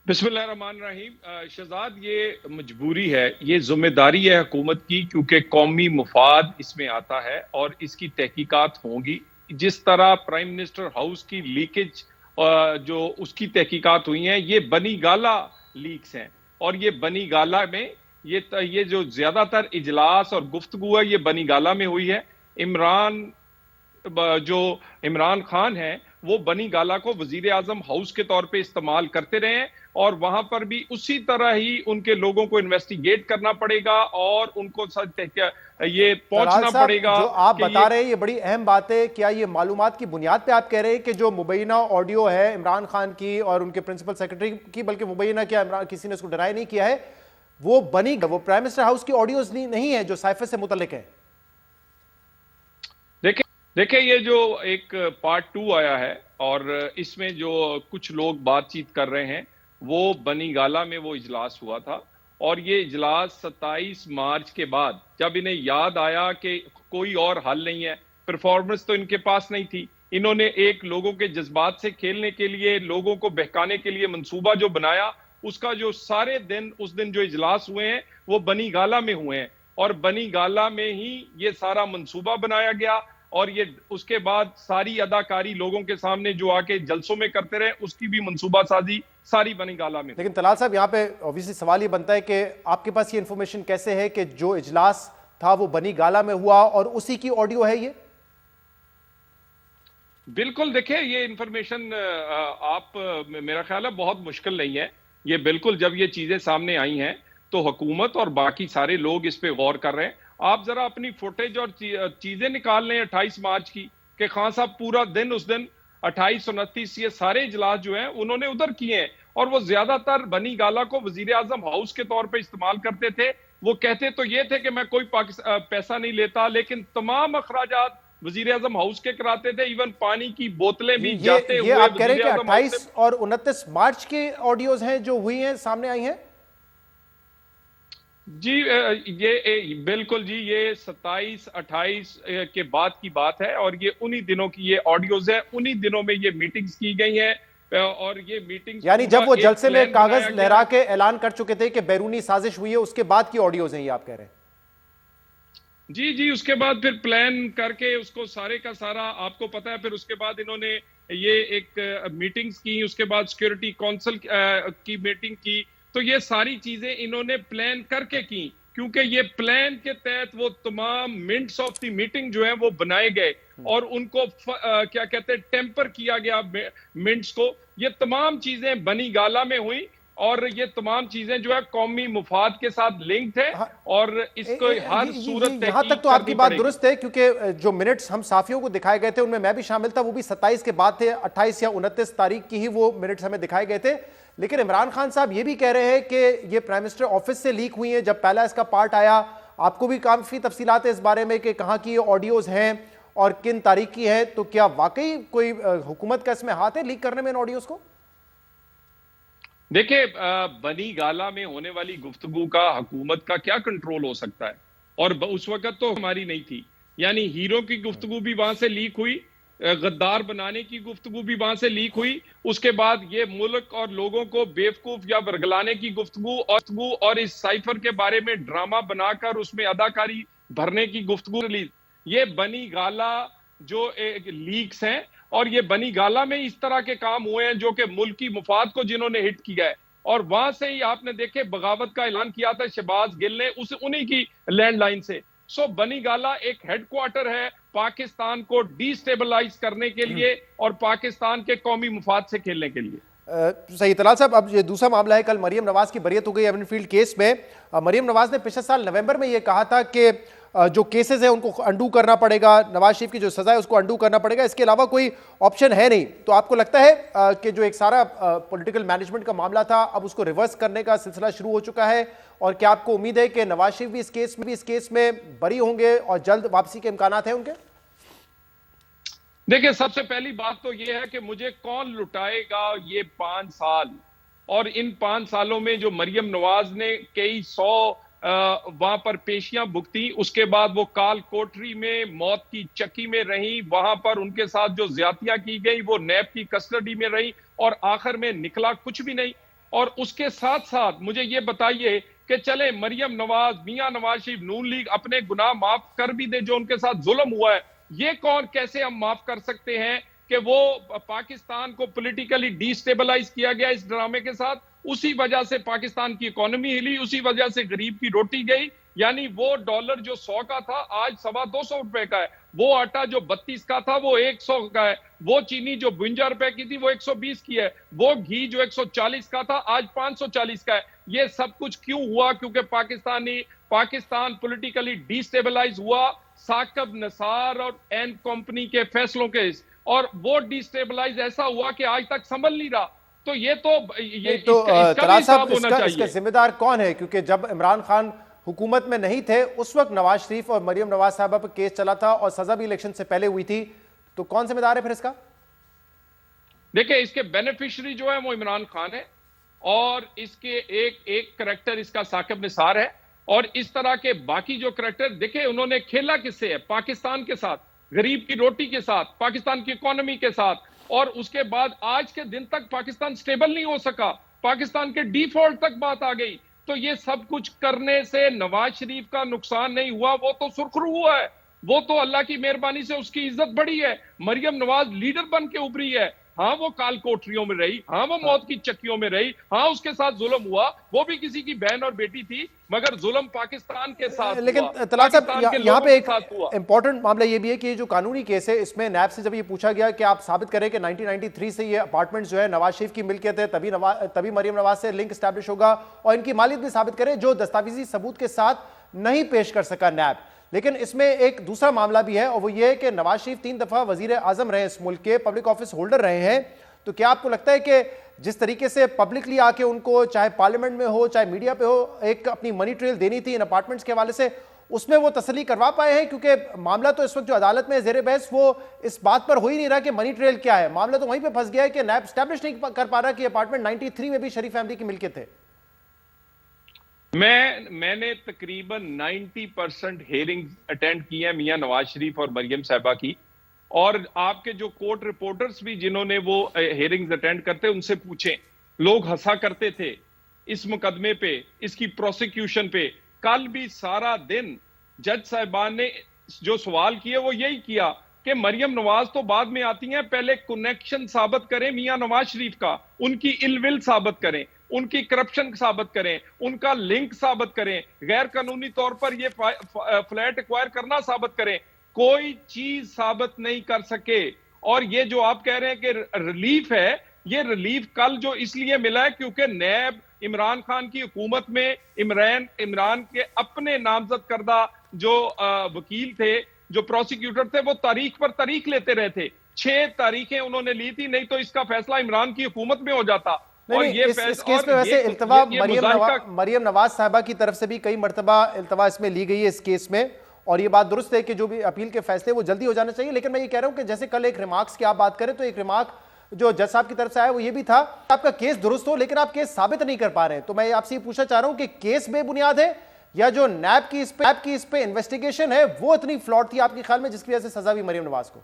बिस्मिल्लाहिर्रहमानिर्रहीम। शहजाद, ये मजबूरी है, ये जिम्मेदारी है हुकूमत की, क्योंकि कौमी मुफाद इसमें आता है और इसकी तहकीकात होंगी। जिस तरह प्राइम मिनिस्टर हाउस की लीकेज जो उसकी तहकीकात हुई हैं, ये बनी गाला लीक्स हैं, और ये बनी गाला में ये जो ज्यादातर इजलास और गुफ्तगू है ये बनी गाला में हुई है। इमरान खान है वो बनी गाला को वजीर आजम हाउस के तौर पे इस्तेमाल करते रहे हैं, और वहां पर भी उसी तरह ही उनके लोगों को इन्वेस्टिगेट करना पड़ेगा और उनको ये पहुंचना पड़ेगा। जो आप बता रहे हैं ये बड़ी अहम बात है। क्या ये मालूमात की बुनियाद पे आप कह रहे हैं कि जो मुबैना ऑडियो है इमरान खान की और उनके प्रिंसिपल सेक्रेटरी की, बल्कि मुबैना क्या, इमरान किसी ने उसको डिनाई नहीं किया है, वो प्राइम मिनिस्टर हाउस की ऑडियोज नहीं है जो साइफर से मुतल्लिक है? देखिए ये जो एक पार्ट 2 आया है और इसमें जो कुछ लोग बातचीत कर रहे हैं वो बनी गाला में वो इजलास हुआ था, और ये इजलास 27 मार्च के बाद जब इन्हें याद आया कि कोई और हल नहीं है, परफॉर्मेंस तो इनके पास नहीं थी, इन्होंने एक लोगों के जज्बात से खेलने के लिए, लोगों को बहकाने के लिए मंसूबा जो बनाया उसका जो सारे दिन उस दिन जो इजलास हुए हैं वो बनी गाला में हुए हैं, और बनी गाला में ही ये सारा मंसूबा बनाया गया, और ये उसके बाद सारी अदाकारी लोगों के सामने जो आके जलसों में करते रहे उसकी भी मंसूबा साजी सारी बनी गाला में। लेकिन तलाल साहब, यहाँ पे ऑब्वियसली सवाल ये बनता है कि आपके पास ये इंफॉर्मेशन कैसे है कि जो इजलास था वो बनी गाला में हुआ और उसी की ऑडियो है ये? बिल्कुल, देखिए ये इंफॉर्मेशन आप मेरा ख्याल है बहुत मुश्किल नहीं है। ये बिल्कुल जब ये चीजें सामने आई हैं तो हुकूमत और बाकी सारे लोग इस पे गौर कर रहे हैं। आप जरा अपनी फुटेज और चीजें निकाल लें 28 मार्च की, कि खान साहब पूरा दिन उस दिन 28, 29 ये सारे इजलास जो हैं उन्होंने उधर किए हैं, और वो ज्यादातर बनी गाला को वजीर आजम हाउस के तौर पे इस्तेमाल करते थे। वो कहते तो ये थे कि मैं कोई पैसा नहीं लेता, लेकिन तमाम अखराजात वजीर आजम हाउस के कराते थे, इवन पानी की बोतलें भी जाते हुए। आप कह रहे हैं कि 28 और 29 मार्च के ऑडियोज हैं जो हुई हैं, सामने आई हैं? जी ये बिल्कुल जी, ये 27, 28 के बाद की बात है, और ये उन्हीं दिनों की ये ऑडियोज है। उन्हीं दिनों में ये मीटिंग्स की गई हैं, और ये मीटिंग्स यानी जब वो जलसे में कागज लहरा के ऐलान कर चुके थे कि बैरूनी साजिश हुई है, उसके बाद की ऑडियोज हैं ये आप कह रहे हैं? जी जी, उसके बाद फिर प्लान करके उसको सारे का सारा आपको पता है। फिर उसके बाद इन्होंने ये एक मीटिंग्स की, उसके बाद सिक्योरिटी काउंसिल की मीटिंग की, तो ये सारी चीजें इन्होंने प्लान करके की, क्योंकि ये प्लान के तहत वो तमाम मिनट्स ऑफ द मीटिंग जो है वो बनाए गए, और उनको क्या कहते हैं टेम्पर किया गया मिनट्स को। ये तमाम चीजें बनी गाला में हुई, और ये तमाम चीजें जो है कौमी मुफाद के साथ लिंक्ड है, और इसको हर सूरत यहां तक तो आपकी बात दुरुस्त है, क्योंकि जो मिनट्स हम साफियों को दिखाए गए थे उनमें मैं भी शामिल था, वो भी 27 के बाद थे। 28 या 29 तारीख की ही वो मिनट्स हमें दिखाए गए थे। लेकिन इमरान खान साहब ये भी कह रहे हैं कि ये प्राइम मिनिस्टर ऑफिस से लीक हुई हैं। जब पहला इसका पार्ट आया, आपको भी काफी तफसीलात है इस बारे में कि कहां की ये ऑडियोज हैं और किन तारीख की है, तो क्या वाकई कोई हुकूमत का इसमें हाथ है लीक करने में इन ऑडियोज को? देखिए, बनी गाला में होने वाली गुफ्तगू का हुकूमत का क्या कंट्रोल हो सकता है, और उस वक्त तो हमारी नहीं थी। यानी हीरो की गुफ्तगू भी वहां से लीक हुई, गद्दार बनाने की गुफ्तगू भी वहां से लीक हुई, उसके बाद ये मुल्क और लोगों को बेवकूफ या बरगलाने की गुफ्तगू और इस साइफर के बारे में ड्रामा बनाकर उसमें अदाकारी भरने की गुफ्तगू रिलीज। ये बनी गाला जो लीक्स हैं, और ये बनी गाला में इस तरह के काम हुए हैं जो कि मुल्क की मुफाद को जिन्होंने हिट किया है, और वहां से ही आपने देखे बगावत का ऐलान किया था शहबाज गिल ने उन्हीं की लैंडलाइन से। सो बनी गाला एक हेडक्वार्टर है पाकिस्तान को डिस्टेबलाइज करने के लिए और पाकिस्तान के कौमी मुफाद से खेलने के लिए। सही। तलाल साहब, अब ये दूसरा मामला है, कल मरियम नवाज की बरियत हो गई एवनफील्ड केस में। मरियम नवाज ने पिछले साल नवंबर में ये कहा था कि जो केसेस है उनको अंडू करना पड़ेगा, नवाज शरीफ की जो सजा है उसको अंडू करना पड़ेगा, इसके अलावा कोई ऑप्शन है नहीं। तो आपको लगता है कि जो एक सारा पॉलिटिकल मैनेजमेंट का मामला था अब उसको रिवर्स करने का सिलसिला शुरू हो चुका है, और क्या आपको उम्मीद है कि नवाज शरीफ भी इस केस में बरी होंगे और जल्द वापसी के इम्कानात हैं उनके? देखिए, सबसे पहली बात तो यह है कि मुझे कौन लुटाएगा ये 5 साल, और इन 5 सालों में जो मरियम नवाज ने कई 100 वहां पर पेशियां भुगती, उसके बाद वो काल कोठरी में मौत की चक्की में रही, वहां पर उनके साथ जो ज्यादतियां की गई वो नैब की कस्टडी में रही, और आखिर में निकला कुछ भी नहीं। और उसके साथ साथ मुझे ये बताइए कि चले मरियम नवाज, मियां नवाज शरीफ, नून लीग अपने गुनाह माफ कर भी दे जो उनके साथ जुल्म हुआ है, ये कौन कैसे हम माफ कर सकते हैं कि वो पाकिस्तान को पॉलिटिकली डिस्टेबलाइज किया गया इस ड्रामे के साथ, उसी वजह से पाकिस्तान की इकोनॉमी हिली, उसी वजह से गरीब की रोटी गई। यानी वो डॉलर जो 100 का था आज 225 रुपए का है, वो आटा जो 32 का था वो 100 का है, वो चीनी जो 52 रुपए की थी वो 120 की है, वो घी जो 140 का था आज 540 का है। ये सब कुछ क्यों हुआ? क्योंकि पाकिस्तान पॉलिटिकली डिस्टेबलाइज हुआ साकिब निसार और एन कंपनी के फैसलों के, और वो डिस्टेबलाइज ऐसा हुआ कि आज तक संभल नहीं रहा। तो ये तलाल साहब, इसका जिम्मेदार कौन है? क्योंकि जब इमरान खान हुकूमत में नहीं थे उस वक्त नवाज शरीफ और मरियम नवाज साहबा पर केस चला था और सजा भी इलेक्शन से पहले हुई थी, तो कौन जिम्मेदार है फिर इसका? देखिए, इसके बेनिफिशियरी जो है वो इमरान खान है, और इसके एक करैक्टर इसका साकिब निसार है, और इस तरह के बाकी जो करैक्टर, देखिए उन्होंने खेला किससे है? पाकिस्तान के साथ, गरीब की रोटी के साथ, पाकिस्तान की इकोनॉमी के साथ, और उसके बाद आज के दिन तक पाकिस्तान स्टेबल नहीं हो सका। पाकिस्तान के डिफॉल्ट तक बात आ गई। तो ये सब कुछ करने से नवाज शरीफ का नुकसान नहीं हुआ, वो तो सुरखरू हुआ है, वो तो अल्लाह की मेहरबानी से उसकी इज्जत बढ़ी है। मरियम नवाज लीडर बन के उभरी है। हाँ वो काल कोठरियों में रही, हाँ वो मौत की चक्कियों में रही, हाँ उसके साथ जुल्म हुआ, वो भी किसी की बहन और बेटी थी, मगर जुल्म पाकिस्तान के साथ लेकिन हुआ, तलाल साहब पाकिस्तान के यहाँ पे एक लोगों के साथ हुआ। इंपॉर्टेंट मामला ये भी है कि ये जो कानूनी केस है इसमें नैब से जब ये पूछा गया कि आप साबित करें कि 1993 से ये अपार्टमेंट जो है नवाज शरीफ की मिल्कियत है, तभी मरियम नवाज से लिंक स्टैब्लिश होगा, और इनकी मालियत भी साबित करें, जो दस्तावेजी सबूत के साथ नहीं पेश कर सका नैब। लेकिन इसमें एक दूसरा मामला भी है और वो ये है कि नवाज शरीफ 3 दफा वजीर आजम रहे, इस मुल्क के पब्लिक ऑफिस होल्डर रहे हैं। तो क्या आपको लगता है कि जिस तरीके से पब्लिकली आके उनको चाहे पार्लियामेंट में हो चाहे मीडिया पे हो एक अपनी मनी ट्रेल देनी थी इन अपार्टमेंट्स के हवाले से, उसमें वो तसल्ली करवा पाए हैं? क्योंकि मामला तो इस वक्त जो अदालत में जेर बहस वो इस बात पर हो ही नहीं रहा कि मनी ट्रेल क्या है, मामला तो वहीं पे फंस गया है कि नैब स्टैब्लिश नहीं कर पा रहा कि अपार्टमेंट 93 में भी शरीफ फैमिली की मिल्कियत है। मैंने तकरीबन 90% हेयरिंग्स अटेंड की है मियां नवाज शरीफ और मरियम साहिबा की, और आपके जो कोर्ट रिपोर्टर्स भी जिन्होंने वो हेयरिंग्स अटेंड करते उनसे पूछें, लोग हंसा करते थे इस मुकदमे पे, इसकी प्रोसिक्यूशन पे। कल भी सारा दिन जज साहिबान ने जो सवाल किए वो यही किया कि मरियम नवाज तो बाद में आती हैं, पहले कनेक्शन साबित करें मियां नवाज शरीफ का, उनकी इलविल साबित करें, उनकी करप्शन साबित करें, उनका लिंक साबित करें, गैर कानूनी तौर पर ये फ्लैट एक्वायर करना साबित करें। कोई चीज साबित नहीं कर सके। और ये जो आप कह रहे हैं कि रिलीफ है, ये रिलीफ कल जो इसलिए मिला है क्योंकि नैब इमरान खान की हुकूमत में इमरान के अपने नामजद करदा जो वकील थे, जो प्रोसिक्यूटर थे, वो तारीख पर तारीख लेते रहे थे। 6 तारीखें उन्होंने ली थी, नहीं तो इसका फैसला इमरान की हुकूमत में हो जाता। और ये इस केस में वैसे इल्तवा मरियम नवाज साहिबा की तरफ से भी कई मरतबा इल्तवा इसमें ली गई है इस केस में, और ये बात दुरुस्त है कि जो भी अपील के फैसले वो जल्दी हो जाने चाहिए। लेकिन मैं ये कह रहा हूं कि जैसे कल एक रिमार्क्स की आप बात करें तो एक रिमार्क जो जज साहब की तरफ से आया वो ये भी था, आपका केस दुरुस्त हो लेकिन आप केस साबित नहीं कर पा रहे हैं। तो मैं आपसे ये पूछना चाह रहा हूं कि केस बेबुनियाद है या जो नैब की इस पे इन्वेस्टिगेशन है वो इतनी फ्लॉट थी आपके ख्याल में जिसकी वजह से सजा हुई मरियम नवाज को?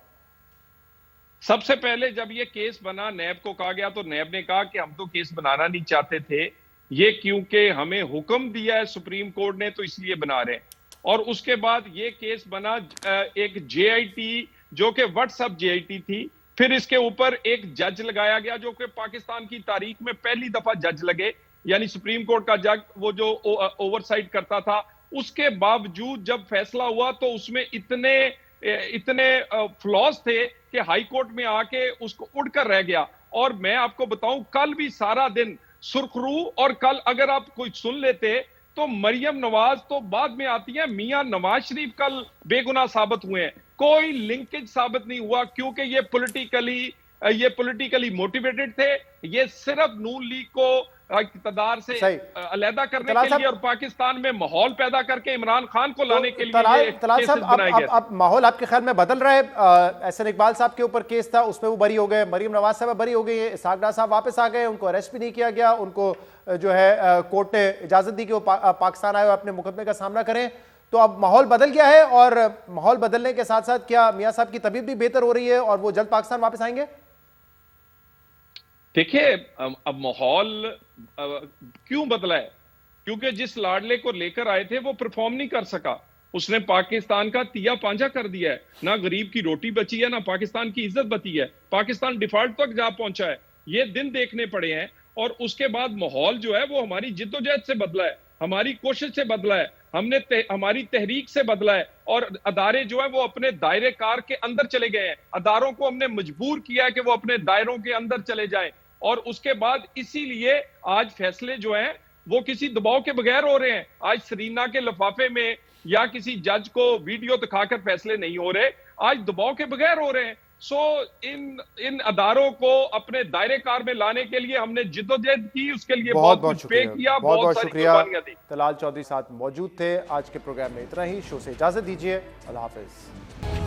सबसे पहले जब ये केस बना, नैब को कहा गया तो नैब ने कहा कि हम तो केस बनाना नहीं चाहते थे, ये क्योंकि हमें हुक्म दिया है सुप्रीम कोर्ट ने तो इसलिए बना रहे हैं। और उसके बाद ये केस बना एक जेआईटी जो कि व्हाट्सएप जेआईटी थी, फिर इसके ऊपर एक जज लगाया गया जो कि पाकिस्तान की तारीख में पहली दफा जज लगे, यानी सुप्रीम कोर्ट का जज, वो जो ओवरसाइट करता था। उसके बावजूद जब फैसला हुआ तो उसमें इतने फ्लॉज थे कि हाई कोर्ट में आके उसको उड़कर रह गया। और मैं आपको बताऊं कल भी सारा दिन सुरखरू, और कल अगर आप कोई सुन लेते तो मरियम नवाज तो बाद में आती है, मियां नवाज शरीफ कल बेगुनाह साबित हुए हैं, कोई लिंकेज साबित नहीं हुआ क्योंकि ये पॉलिटिकली मोटिवेटेड थे। ये सिर्फ नून लीग को इक़्तिदार से अलहदा करने के लिए और पाकिस्तान में माहौल पैदा करके इमरान खान को लाने के लिए तलाल साहब अब माहौल आपके ख्याल में बदल रहा है? एहसन इकबाल साहब के ऊपर केस था, उसमें वो बरी हो गए, मरियम नवाज साहब बरी हो गई है, इसहाक डार साहब वापस आ गए, उनको अरेस्ट भी नहीं किया गया, उनको जो है कोर्ट ने इजाजत दी कि वो पाकिस्तान आए और अपने मुकदमे का सामना करें। तो अब माहौल बदल गया है, और माहौल बदलने के साथ साथ क्या मियां साहब की तबीयत भी बेहतर हो रही है और वो जल्द पाकिस्तान वापस आएंगे? देखिए, अब माहौल क्यों बदला है? क्योंकि जिस लाडले को लेकर आए थे वो परफॉर्म नहीं कर सका, उसने पाकिस्तान का तिया पांजा कर दिया है। ना गरीब की रोटी बची है, ना पाकिस्तान की इज्जत बची है, पाकिस्तान डिफॉल्ट तक जा पहुंचा है। ये दिन देखने पड़े हैं। और उसके बाद माहौल जो है वो हमारी जिद्दोजहद से बदला है, हमारी कोशिश से बदला है, हमारी तहरीक से बदला है। और अदारे जो है वो अपने दायरे कार के अंदर चले गए हैं। अदारों को हमने मजबूर किया है कि वो अपने दायरों के अंदर चले जाएं। और उसके बाद इसीलिए आज फैसले जो हैं वो किसी दबाव के बगैर हो रहे हैं। आज सरीना के लिफाफे में या किसी जज को वीडियो दिखाकर फैसले नहीं हो रहे, आज दबाव के बगैर हो रहे हैं। सो इन अदारों को अपने दायरे कार में लाने के लिए हमने जिद्दोजहद की, उसके लिए बहुत कुछ पे किया, बहुत शुक्रिया। तलाल चौधरी साथ मौजूद थे। आज के प्रोग्राम में इतना ही। शो से इजाजत दीजिए। अल्लाह हाफिज।